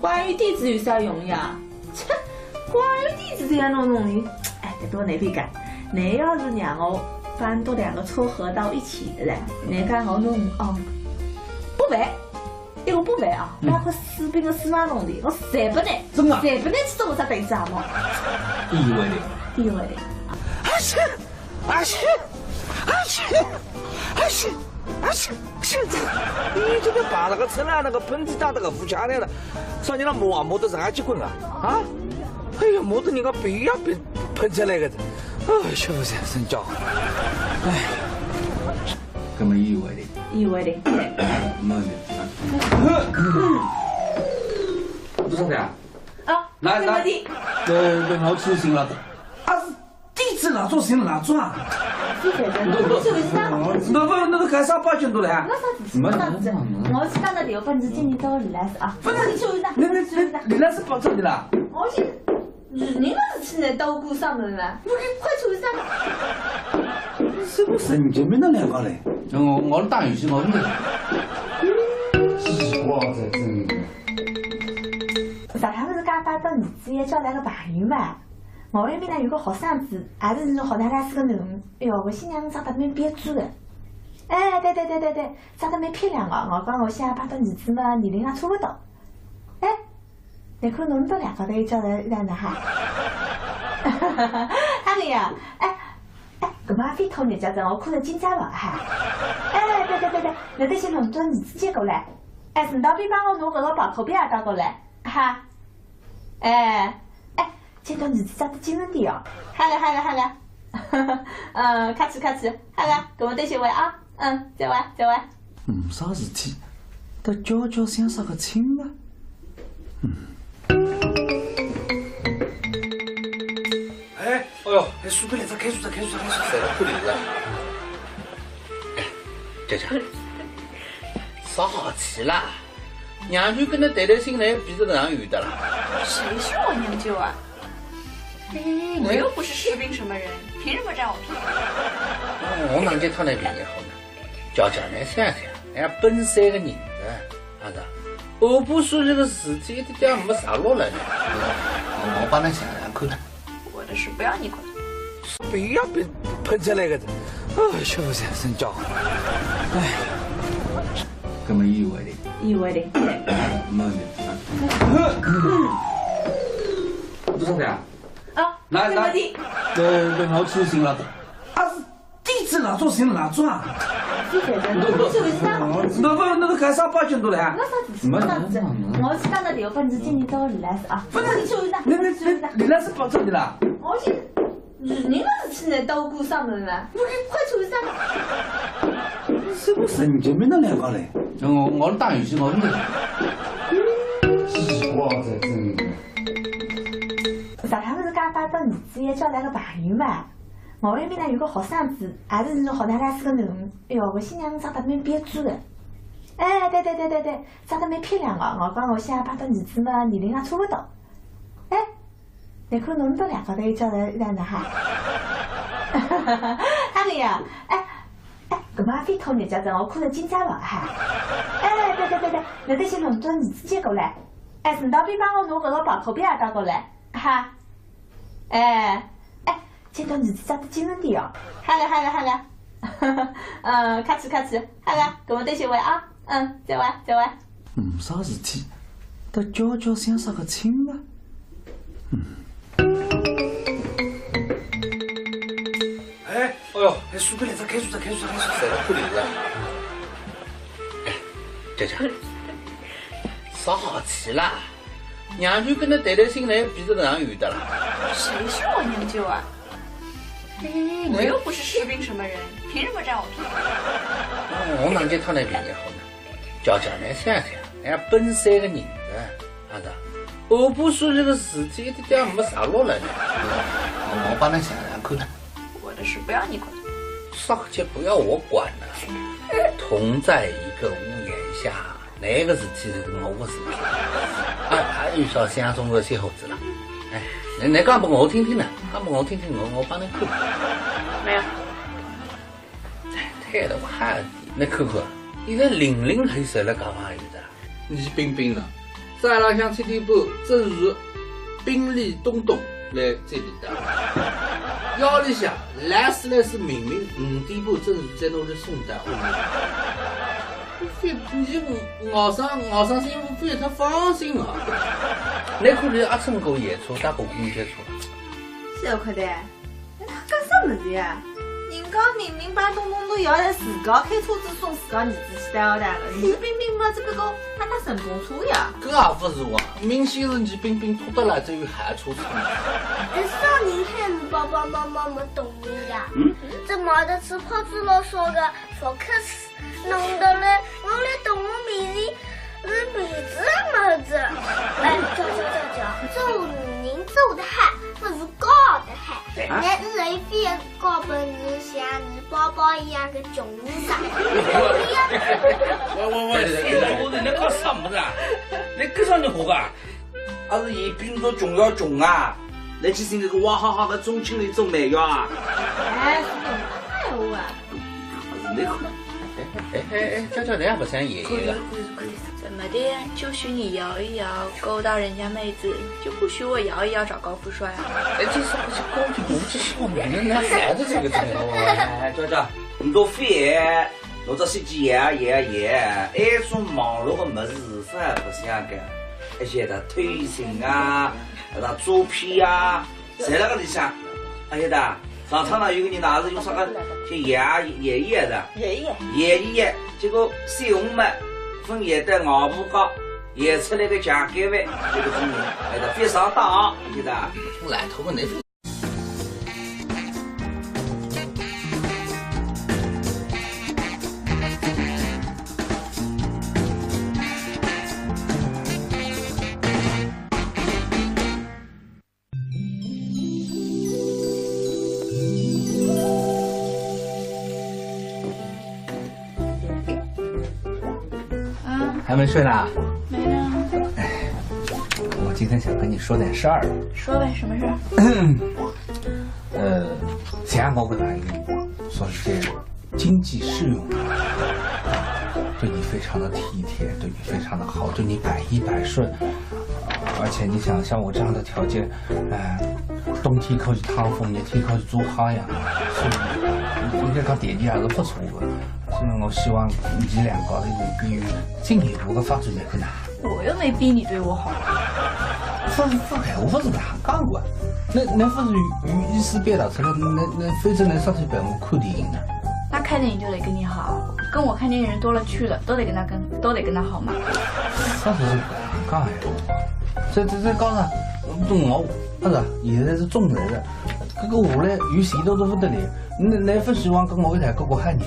关于地址有啥用呀？切，关于地址这样弄的，哎，得多难别干。你要是让我单独2个撮合到一起的嘞，你看我弄不办。一个不办啊，包括士兵的4万弄的，我谁不能？真的？谁不能去做啥对子啊嘛？意味的。你这个把那个车那个喷嚏打那个副驾来了，说你那磨得上去滚啊？啊？哎呀，磨得你个鼻呀被喷出来个的，哎，是不是真叫？哎，根本意味的。没的。多少钱？啊来，我粗心了。啊，是弟子哪做行哪做啊？那个干啥把劲都来？我去打个电话，你今年找李老师啊。不是你去哪？李老师不找你了。我去，你那是去那捣鼓上门了？我给快出去噻！什么神经病的两个嘞？我打游戏我们的。哇塞，真的。上趟不是刚把到儿子也交来个朋友嘛？我那边呢有个学生子，也是那种学堂老师个囡恩。哎哟，我新娘长得蛮标致的。哎，对，长得蛮漂亮的。我讲我想把到儿子嘛，年龄也差不多。哎，你看侬们两个头交来两的哈？哈个呀，哎，搿么非讨人家子，我看着紧张了哈。哎，对，那得先弄到儿子接过来。哎，顺道便帮我拿搿个宝口表也带过来哈。哎，见到儿子长得精神点哦。好了，客气，好了，搿么多谢位啊，再会。啥事体？得悄悄想啥个亲啊？哎呦，苏北来着，开除，谁来不理了？哎，这少好气啦！娘舅跟他谈谈心来，比这个样有的了。谁是我娘舅啊？我又不是士兵什么人，凭什么占我便宜？我能给他那便宜好呢？叫来想想，人家本山个人子，啊子，我不说这个事情一点没啥落来呢。我帮他想想看。我的事不要你管。不要被喷出来个的，小不先生叫。哎，搿么意外的。没的。多少钱啊？来，我粗心了。啊，是弟子哪做行哪做啊？那个干啥把劲都来？我去打个电话，你今年找李老师啊。不是你去哪？李老师不找你了。我去，你那是去那捣鼓上门了？我给快出去噻！什么神经病的两个嘞？我打游戏我们的。哇塞，真的。上趟不是刚把到儿子也交来个朋友嘛？我那边呢有个学生子，也是那种学堂老师个囡恩。哎哟，我新娘长得蛮标致的。哎，对，长得蛮漂亮的。我讲我想把到儿子嘛，年龄也差不多。哎，你看侬们两个头交来两的哈？哈个呀，哎，搿么非讨人家子，我看着紧张了哈。哎，对，那得先弄到儿子接过来。哎，顺道便帮我拿搿个宝口表也带过来哈。哎，见到儿子长得精神点哦。好了，客气，好了，搿么多谢位啊，再会。啥事体？得悄悄想啥个亲啊？哎呦，苏北来着，开除，谁来不理了？哎，这少好气啦！娘舅跟他谈谈心来，比这个样有的了。谁是我娘舅啊？我又不是士兵什么人，凭什么占我便宜？我能给他那便宜好呢？叫来想想，人家本山个人子，啊子，我不说这个事情一点没啥落来呢。我帮他想想看。我的事不要你管。啥事不要我管了，同在一个屋檐下。那个事体是我的事体，还有少想中国些猴子了。哎，你讲给我听听呢，我帮你看。没有。太的快的，你看看，现在00后谁来干嘛有的？你冰冰了，在浪向吃点半，正如冰里东来这里的。腰里向来是明明5点半正如在那里送的。你熬上心夫非他放心啊！你看你阿乘过夜车，搭过公交车。小可的，他干啥么子呀？人家明明把东都要自家开车子送自家儿子去带的，你冰冰嘛，这个他搭顺风车呀？搿也不是我，明显是你冰冰拖得来这有喊车子。少年汉子爸爸妈妈没同意呀。这买的吃泡子老说的说可是弄得来，我来动物面前是鼻子么子。哎，叫，这那你非搞本事像你宝宝一样的穷傻。我你搞什么子啊？你跟上你活噶？还是一边说穷要穷啊？那其实那个娃哈哈的中青的一种美药啊。哎，哎我啊。那个。娇娇，你还不像爷爷的？怎么的？就许你摇一摇，勾到人家妹子，就不许我摇一摇找高富帅啊？哎，这是不是高级国际小名？那啥子这个真的？哎，娇娇，你多废，我这手机也哎，种网络的么子是还不想干，而且的推信啊，那照片啊，谁那个里想？而且的上场了有个人拿着用啥个就爷爷的，爷爷，结果小红们分爷的熬不高，也出来个奖给位，这个中人，哎的非常大，记得。来头个那份。还没睡呢？没呢。哎，我今天想跟你说点事儿。说呗，什么事儿？前我跟阿姨说是这经济适用的，对你非常的体贴，对你非常的好，对你百依百顺。而且你想像我这样的条件，冬天可以趟风，热天可以做好呀，所以应该讲条件还是不错的。所以我希望你两个有进一步的发展在哪？我又没逼你对我好。我不是这样讲过，那不是意思表达出来，那非洲那上去陪我看电影呢？那看电影就得跟你好，跟我看电影人多了去了，都得跟他好嘛。上次是讲呀，这讲啥？我不是现在是中来的，这个下来有钱都不得了，那份希望跟我一台哥哥喊你。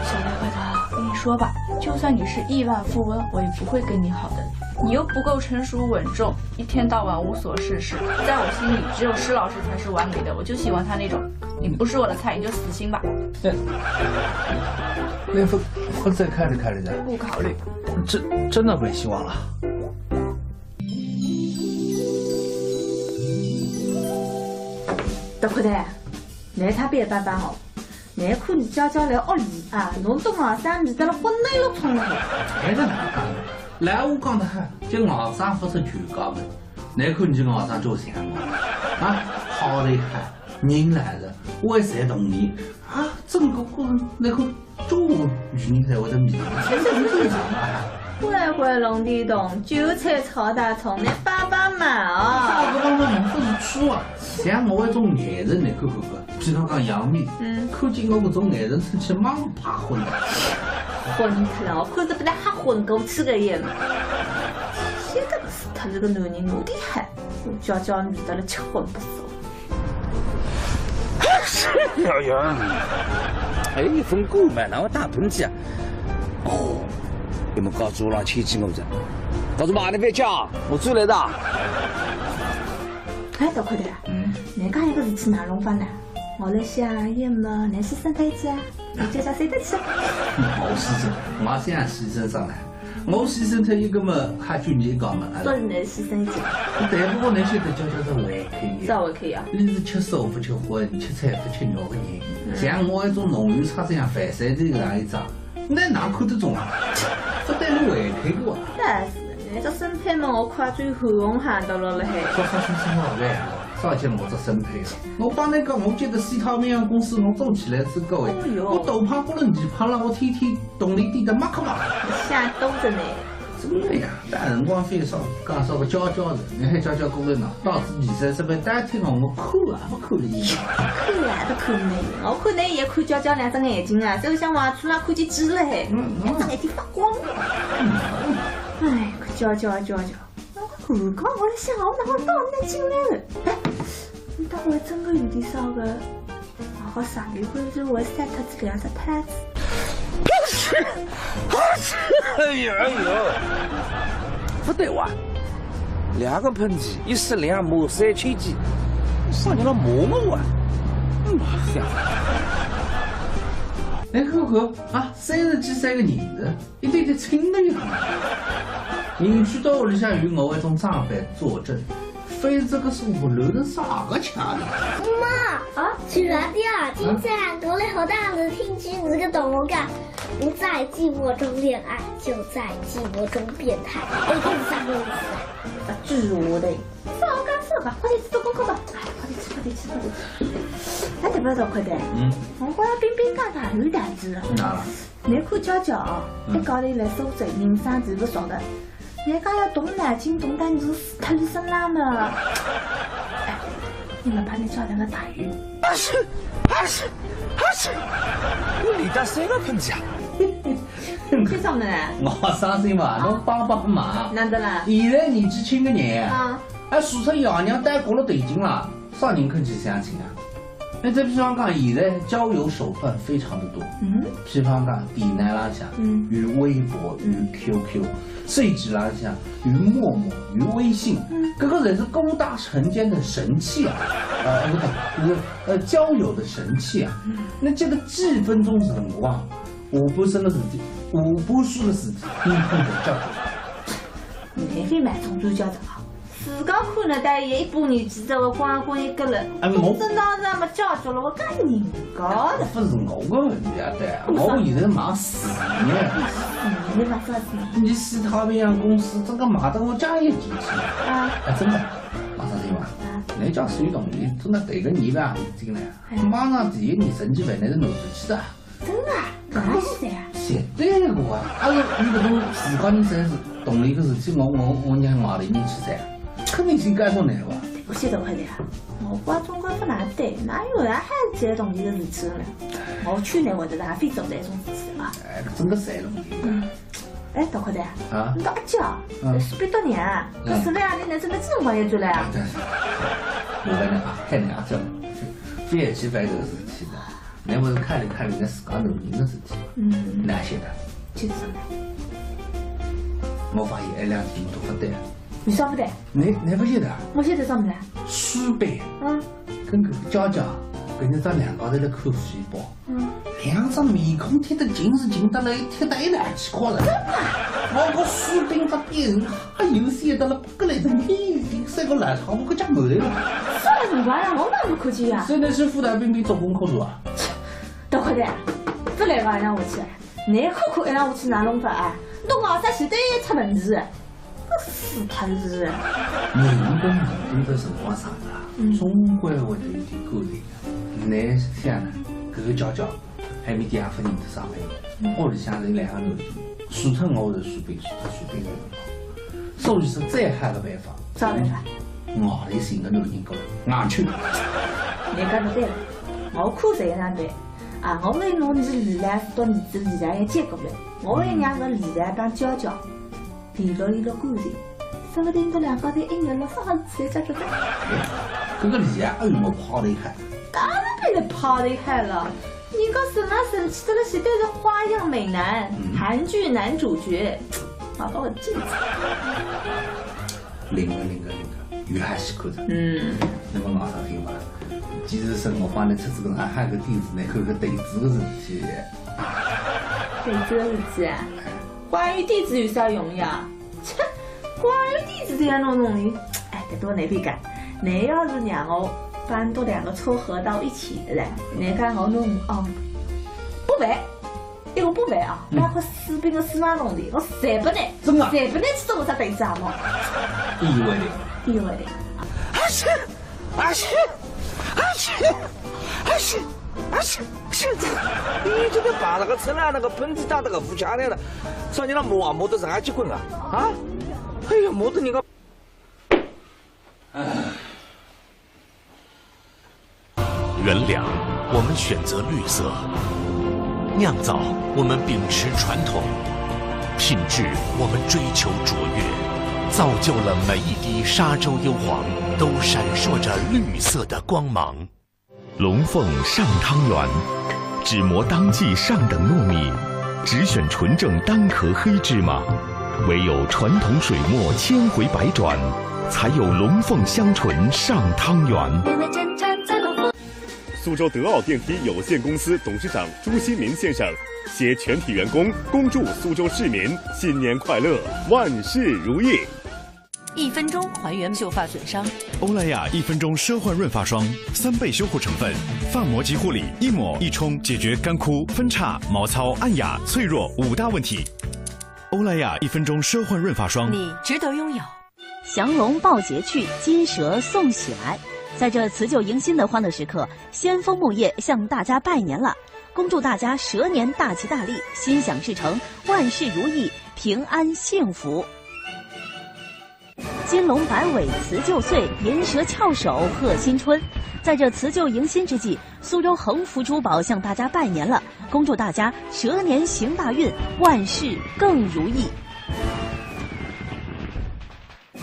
小刘回头，跟你说吧，就算你是亿万富翁，我也不会跟你好的。你又不够成熟稳重，一天到晚无所事事，在我心里只有施老师才是完美的，我就喜欢他那种。你不是我的菜，你就死心吧。那份再考虑考虑的。不考虑。真的没希望了。大块蛋，你差别办办哦。难看你娇娇来屋里啊，侬懂学生迷得了昏内了冲了。还是哪讲的？来我讲的很，这学生不是全家门，难看你这个学生做啥嘛？啊，好厉害，人来了，为谁同意啊？整个过程那个做女人才会得迷。乖乖龙地洞，韭菜炒大葱，你帮帮忙啊！啥子帮帮忙？不是错啊！像我这种男人，你看，譬如讲杨幂，看见我这种男人，出去马上怕昏的。昏脱了，我看着比他还昏过去个样。现在死他这个男人有点狠，我娇娇迷得了吃荤不熟。哎呀，还有一份狗嘛，那我打喷嚏啊！哦。你们告诉我让切记我着，告诉妈你别讲，我追来的。哎，大块蛋，你讲一个事体哪弄法呢？我在想，要么你牺牲一下，你叫啥谁得去？我牺牲，我想牺牲上来，我牺牲他一个嘛，还就你一个嘛。都是你牺牲一下。但不过那些的叫做违规。啥违规啊？你是吃素不吃荤，吃菜不吃肉的人，像我这种农渔差这样反三的那一张。那哪看得中啊？不带你违规的哇！但是，你这身配嘛，我快最红喊到了嘞嘿。说好呗，少见我这身配了。我帮你讲，我觉得西塔面公司我做起来是够的。我都胖不能你胖了，我天天动力低的马克嘛。瞎兜着呢。真的呀，但辰光非少讲少个教的，你还教过来呢？导致23岁代替我看啊，不看的意思。看啊，都看你，我看你也看娇娇两只眼睛啊，就像娃出来看见鸡了嘿，两只眼睛发光。哎，可娇，我刚刚我在想，我哪会到那进来了？哎，你大概真的有点少个，好上一回是我晒他这两只摊子。哎呦，不对哇！2个喷嚏，1时2抹3千几，少年了磨我啊！来看看啊，30几岁个人子，一对对亲的呀！邻居到屋里向与我一种长辈作证，非这个是我楼的啥个强的？妈啊，去哪里啊？今天我来和大子听句这个动物感，不在寂寞中恋爱，就在寂寞中变态。哎，这是啥个意思啊？句我的，少讲，快点去做功课吧。哎，快点去。哎，对不对，快点。我觉着冰冰讲的有点子。哪了？你看娇娇，一高头来收嘴，人生地不熟的。人家要动脑筋，动得你死特里生拉呢。哎，你们把你叫两个打鱼。是，我离得谁个喷子啊？干什么呢？我伤心嘛，侬帮忙。哪得啦？现在年纪轻的人啊，还俗称爷娘带过了对劲了，少人肯去相亲啊？那再比方讲，现在交友手段非常的多，比方讲电脑浪向，有微博，有 QQ， 手机浪向有陌陌，有微信，这个才是勾搭成奸的神器啊！不对，交友的神器啊！那这个几分钟辰光，下半身的事体，下半身的事体，你看得叫你非买中专家长啊！自家看了带一把年纪的我光一个人，我真当时没叫住了，我干人家的。不是我的问题啊，对，我现在忙事业。你忙啥事？你西太平洋公司这个忙得我家也进去啊！真的，马上听嘛，你家水动力真的对个你吧进来，马上第一年升级为那是弄出去的。真的？干啥事啊？绝对的啊！你这种自家人生是动力个事体，我娘妈的你去噻。肯定是干错那吧？我晓得快点啊！我挂中国不难对，哪有人还这动力的事情呢？我去年我觉得还非做那种事情啊！哎，真的塞弄的。哎，大快点啊！你到阿娇，是别多年啊！这是那样的男生的这种关系做了啊！我跟你啊，看你阿娇，非去办这个事体的，那不是看人家自家农民的事体。哪些的？就是什么？我发现2天都不对。你晓不得？你不晓得？我晓得什么呢？书本，跟个娇娇，跟你这两高头的口水包，两张面孔贴得近是近得来，贴得一来气夸了。我个书本这边还有写到了不来的你三个烂茶，我可讲没得了。啥辰光呀？我哪不可见呀？现在是副大兵做功课做啊。大快点，不来个一让我去，你看看一让我去哪弄法啊？弄熬啥去都出问题。死他是！人跟人的辰光长了，总归会有点沟通的。你想呢？这个娇娇还没第二份人的上班，屋里向是2个男人，除脱我是随便人，所以说最好的办法，啥办法？外头寻个男人过来，硬去。你讲的对了，我看这样对啊！我为侬是李兰到儿子李兰也接过来，我为让个李兰当娇娇。联络一个感情，说不定这两个人一年了啥子事才觉得。这个李安我跑得开。当然比你跑得开了，你个什么神奇的那些都是花样美男，韩剧男主角，好把我记住。另个，有还是看着。那么马上听吧。其实生活方的车子跟俺还有个地址，那有个地址的事体。地址的事体啊？关于地址有啥用呀？切，关于地址这样弄的，哎，得多难别干。你要是让我搬到2个撮合到一起的嘞，你看我弄不办，一个不办啊，包括士兵的4万弄的，我谁不能？真的？谁不能去做啥地址啊？嘛？意外的。你这个把那个车那个本子打那个无价的了，说你那磨得上几棍啊？啊？哎呀，磨得你个！原谅，我们选择绿色；酿造，我们秉持传统；品质，我们追求卓越，造就了每一滴沙洲幽黄都闪烁着绿色的光芒。龙凤上汤圆，只磨当季上等糯米，只选纯正单壳黑芝麻，唯有传统水磨千回百转，才有龙凤香醇上汤圆。苏州德奥电梯有限公司董事长朱新民先生携全体员工恭祝苏州市民新年快乐，万事如意。1分钟还原秀发损伤。欧莱雅1分钟奢焕润发霜，3倍修护成分，发膜及护理，一抹一冲，解决干枯、分叉、毛糙、暗哑、脆弱5大问题。欧莱雅1分钟奢焕润发霜，你值得拥有。降龙抱节去，金蛇送喜来。在这辞旧迎新的欢乐时刻，先锋木业向大家拜年了，恭祝大家蛇年大吉大利，心想事成，万事如意，平安幸福。金龙摆尾辞旧岁，银蛇翘首贺新春。在这辞旧迎新之际，苏州恒福珠宝向大家拜年了，恭祝大家蛇年行大运，万事更如意。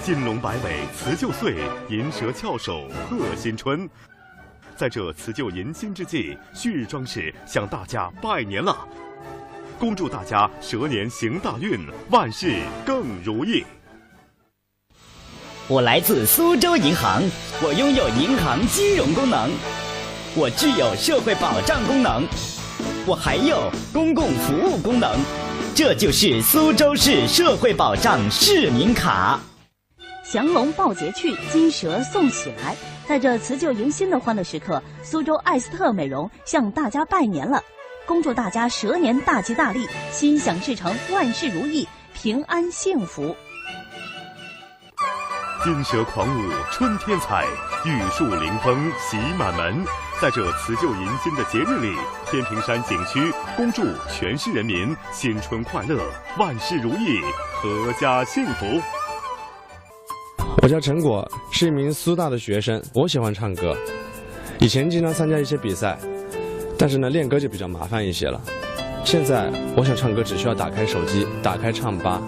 金龙摆尾辞旧岁，银蛇翘首贺新春。在这辞旧迎新之际，旭日装饰向大家拜年了，恭祝大家蛇年行大运，万事更如意。我来自苏州银行，我拥有银行金融功能，我具有社会保障功能，我还有公共服务功能，这就是苏州市社会保障市民卡。降龙抱节去，金蛇送喜来。在这辞旧迎新的欢乐时刻，苏州艾斯特美容向大家拜年了，恭祝大家蛇年大吉大利，心想事成，万事如意，平安幸福。金蛇狂舞春天彩，玉树临风喜满门。在这辞旧迎新的节日里，天平山景区恭祝全市人民新春快乐，万事如意，阖家幸福。我叫陈果，是一名苏大的学生，我喜欢唱歌，以前经常参加一些比赛，但是呢练歌就比较麻烦一些了。现在我想唱歌，只需要打开手机，打开唱吧，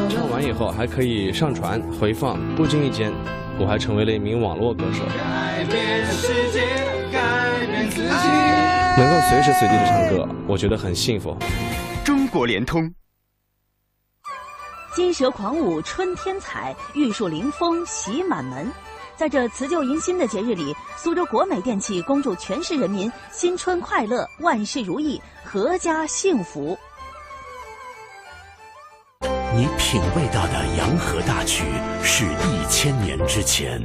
唱完以后还可以上传回放，不经意间我还成为了一名网络歌手，能够随时随地的唱歌，我觉得很幸福。中国联通。金蛇狂舞春天彩，玉树临风喜满门。在这辞旧迎新的节日里，苏州国美电器恭祝全市人民新春快乐，万事如意，阖家幸福。你品味到的洋河大曲是1000年之前。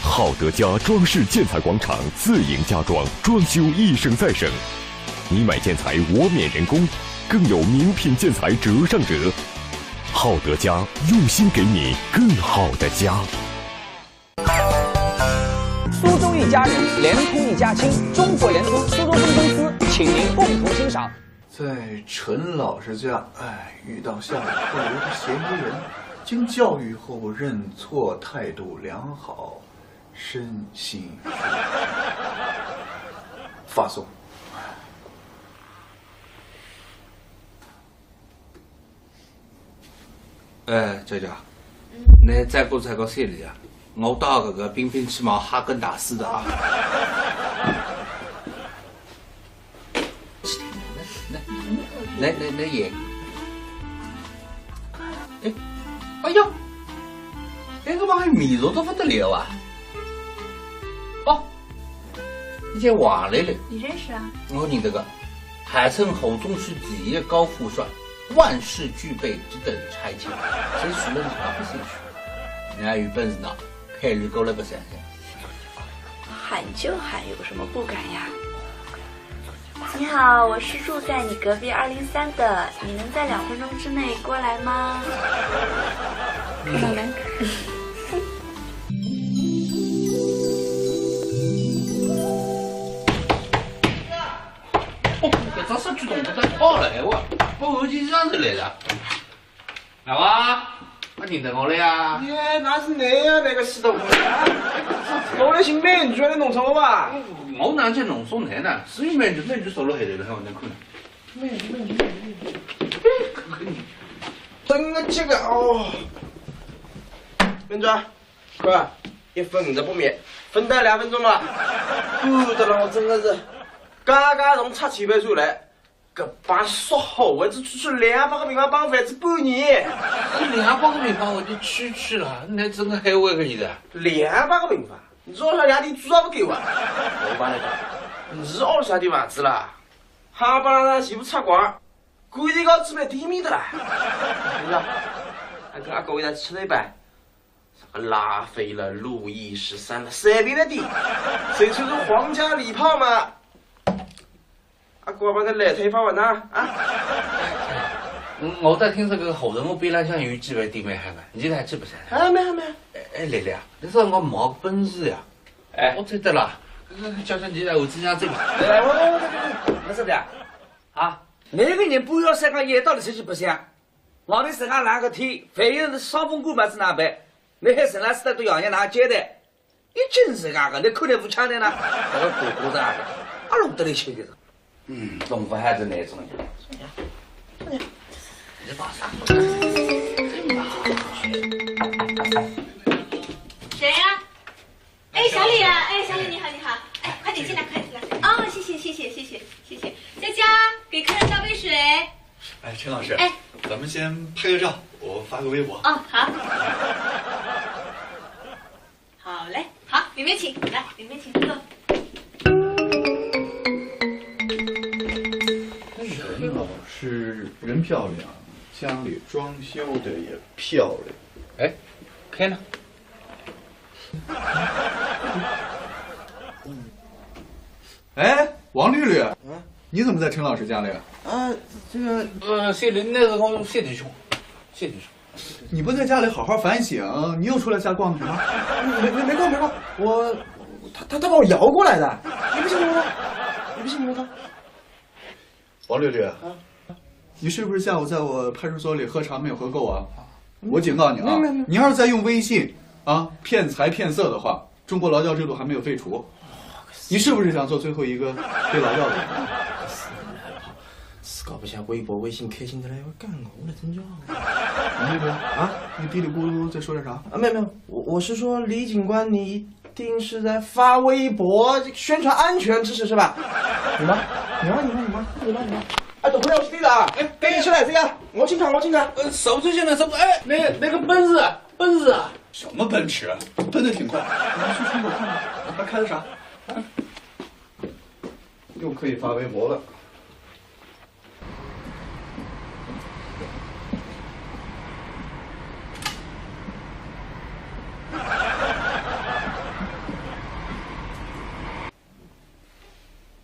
好德家装饰建材广场自营家装，装修一省再省。你买建材我免人工，更有名品建材折上折。好德家用心给你更好的家。苏州一家人，联通一家亲，中国联通苏州分公司，请您共同欣赏。在陈老师家，遇到下雨偷油的嫌疑人，经教育后认错，态度良好，身心发送。娇娇，你再过这个线里啊，我到这个冰冰起毛哈根达斯的啊。那也，哎呀，这个玩意味道都不得了啊！哦，你这话来了，你认识啊？我认得个，海城侯中区第一高富帅，万事俱备，只等差遣。谁许了你还不兴趣？你还有本事呢，开日够了个噻！喊就喊，有什么不敢呀？你好，我是住在你隔壁203的，你能在2分钟之内过来吗？看到没？这张手举动不太好了，我保安局长就来了。老王，我认得我了呀？那是你呀，那个石头哥。我的姓名，你觉得弄错了吧？我哪去弄错你呢？至于免就收了黑的了，我能可能。真的这个哦，民主，快，1分都不免，分到2分钟了。不得了，我真的是，刚刚从插7倍出来，搿把说好的，这出去200个平方绑房子半年。200个平方我就区了，那真的还会个你的？200个平方，你知道那2点多少不给我？我帮你讲，你2啥的房子啦，哈巴拉全部拆光，规定高几百地面的啦。对吧？还跟阿哥为啥吃了一半？啥个拉菲了、路易13了，随便的地，谁吹出皇家礼炮嘛？阿哥把那来推发完呐啊！我在听这个后头我边浪向有几万地没喊嘛，你现在还记不起来？还没。哎，丽丽啊，你说我冇本事呀？哎，我知道了，叫你来我这样走。来，我说的啊，那个人不要三个夜到的出去不香，我的身上拿个天，反正是伤风感冒是哪办？你还身上是都养人拿接待，一真是那个，你口袋不抢的呢？那个果果子那个，阿弄得来吃的。农夫还是那种的。你把啥？谁呀？哎，小李啊！哎，小李你好，哎，快点进来，快点进来。哦，谢谢。佳佳，给客人倒杯水。哎，陈老师，哎，咱们先拍个照，我发个微博。哦，好。好嘞，好，里面请，来，里面请坐。陈老师人漂亮，家里装修的也漂亮。哎，开呢？哎，王绿绿，你怎么在陈老师家里？这个谢林那是我谢弟兄。你不在家里好好反省，你又出来瞎逛什么？没逛，他把我摇过来的，你不信你问他。王绿绿，你是不是下午在我派出所里喝茶没有喝够啊？我警告你啊，你要是再用微信骗财骗色的话，中国劳教制度还没有废除。你是不是想做最后一个被劳教的人？自个不像微博、微信开心的来，我干我了，真叫。王绿绿啊，你嘀里咕噜在说点啥？啊，没有，我是说李警官，你一定是在发微博宣传安全知识是吧？你吗？哎，等会儿我是对的啊！哎，赶紧起来，这个我进场。手最近的什么？哎，那个奔驰啊！什么奔驰？奔得挺快。你去窗口看看，他开的啥？又可以发微博了。